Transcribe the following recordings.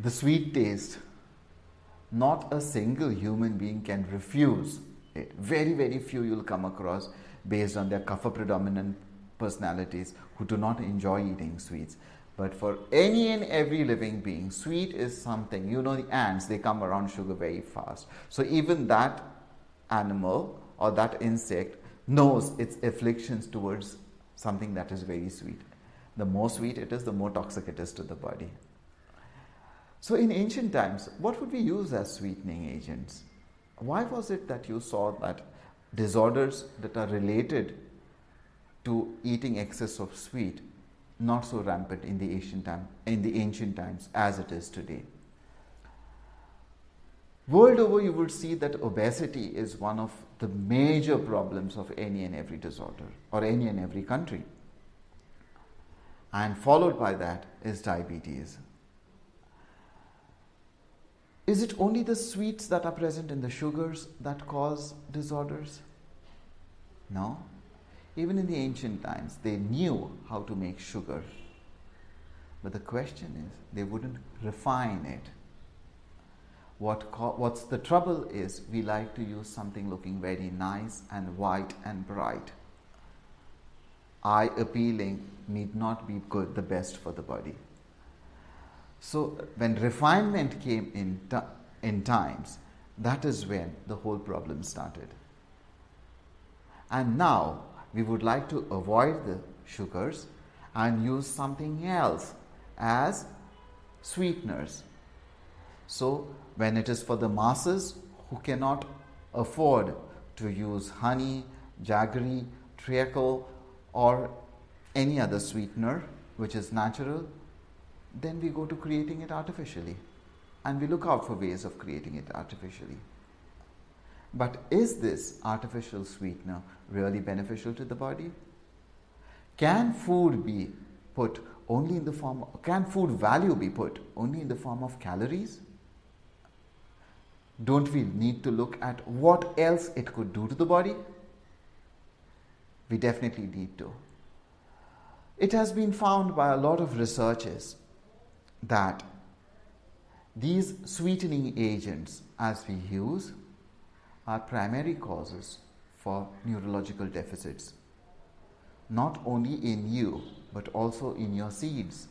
the sweet taste, not a single human being can refuse it. Very, very few you'll come across based on their kapha predominant personalities who do not enjoy eating sweets. But for any and every living being, sweet is something. You know, the ants, they come around sugar very fast. So even that animal or that insect knows its afflictions towards something that is very sweet. The more sweet it is, the more toxic it is to the body. So in ancient times, what would we use as sweetening agents? Why was it that you saw that disorders that are related to eating excess of sweet not so rampant in the ancient times as it is today? World over, you would see that obesity is one of the major problems of any and every disorder or any and every country. And followed by that is diabetes. Is it only the sweets that are present in the sugars that cause disorders? No. Even in the ancient times, they knew how to make sugar. But the question is, they wouldn't refine it. What's the trouble is, we like to use something looking very nice and white and bright. Eye appealing need not be good, the best for the body. So when refinement came in times, that is when the whole problem started. And now we would like to avoid the sugars and use something else as sweeteners. So when it is for the masses who cannot afford to use honey, jaggery, treacle or any other sweetener which is natural, then we go to creating it artificially, and we look out for ways of creating it artificially. But is this artificial sweetener really beneficial to the body? Can food be put only in the form, can food value be put only in the form of calories? Don't we need to look at what else it could do to the body? We definitely need to. It has been found by a lot of researchers that these sweetening agents as we use are primary causes for neurological deficits, not only in you but also in your seeds.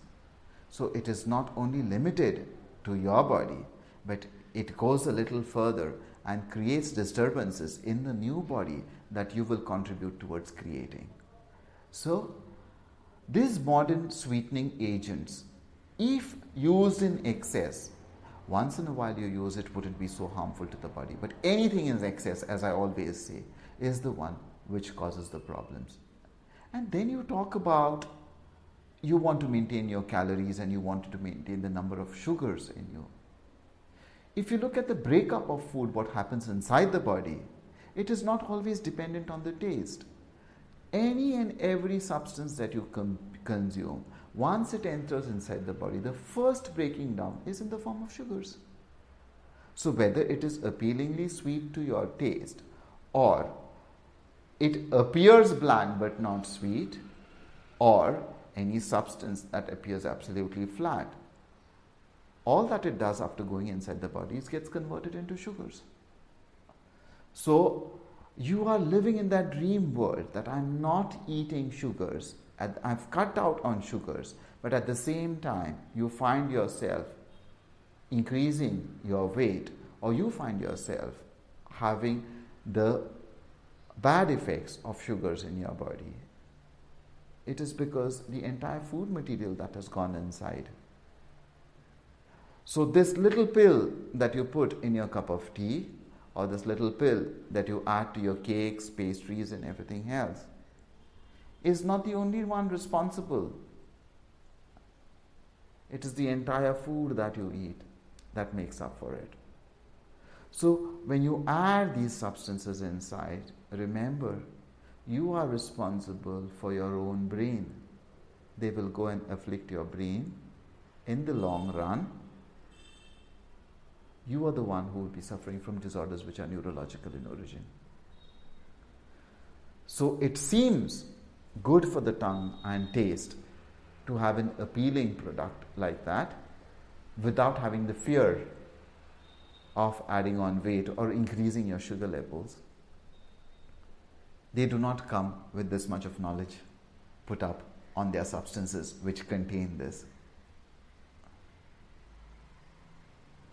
So it is not only limited to your body, but it goes a little further and creates disturbances in the new body that you will contribute towards creating. So these modern sweetening agents, if used in excess, once in a while you use it, wouldn't be so harmful to the body. But anything in excess, as I always say, is the one which causes the problems. And then you talk about you want to maintain your calories and you want to maintain the number of sugars in you. If you look at the breakup of food, what happens inside the body, it is not always dependent on the taste. Any and every substance that you consume, once it enters inside the body, the first breaking down is in the form of sugars. So whether it is appealingly sweet to your taste or it appears bland but not sweet, or any substance that appears absolutely flat, all that it does after going inside the body is gets converted into sugars. So you are living in that dream world that I'm not eating sugars, I've cut out on sugars, but at the same time you find yourself increasing your weight, or you find yourself having the bad effects of sugars in your body. It is because the entire food material that has gone inside. So this little pill that you put in your cup of tea, or this little pill that you add to your cakes, pastries and everything else, is not the only one responsible. It is the entire food that you eat that makes up for it. So when you add these substances inside, remember, you are responsible for your own brain. They will go and afflict your brain in the long run. You are the one who will be suffering from disorders which are neurological in origin. So it seems good for the tongue and taste to have an appealing product like that, without having the fear of adding on weight or increasing your sugar levels, they do not come with this much of knowledge put up on their substances which contain this.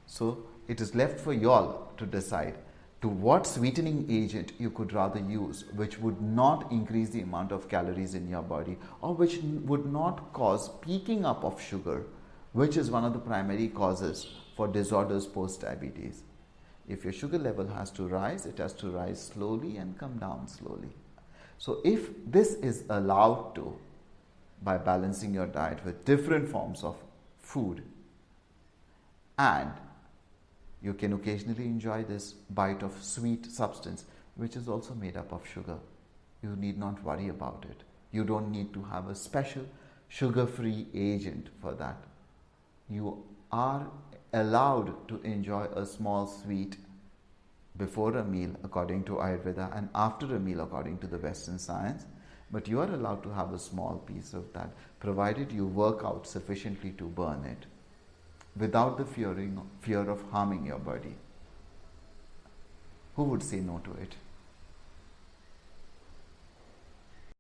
So it is left for you all to decide to what sweetening agent you could rather use, which would not increase the amount of calories in your body, or which would not cause peaking up of sugar, which is one of the primary causes for disorders post-diabetes. If your sugar level has to rise, it has to rise slowly and come down slowly. So if this is allowed to, by balancing your diet with different forms of food, and you can occasionally enjoy this bite of sweet substance, which is also made up of sugar, you need not worry about it. You don't need to have a special sugar-free agent for that. You are allowed to enjoy a small sweet before a meal according to Ayurveda and after a meal according to the Western science, but you are allowed to have a small piece of that, provided you work out sufficiently to burn it without the fear of harming your body. Who would say no to it?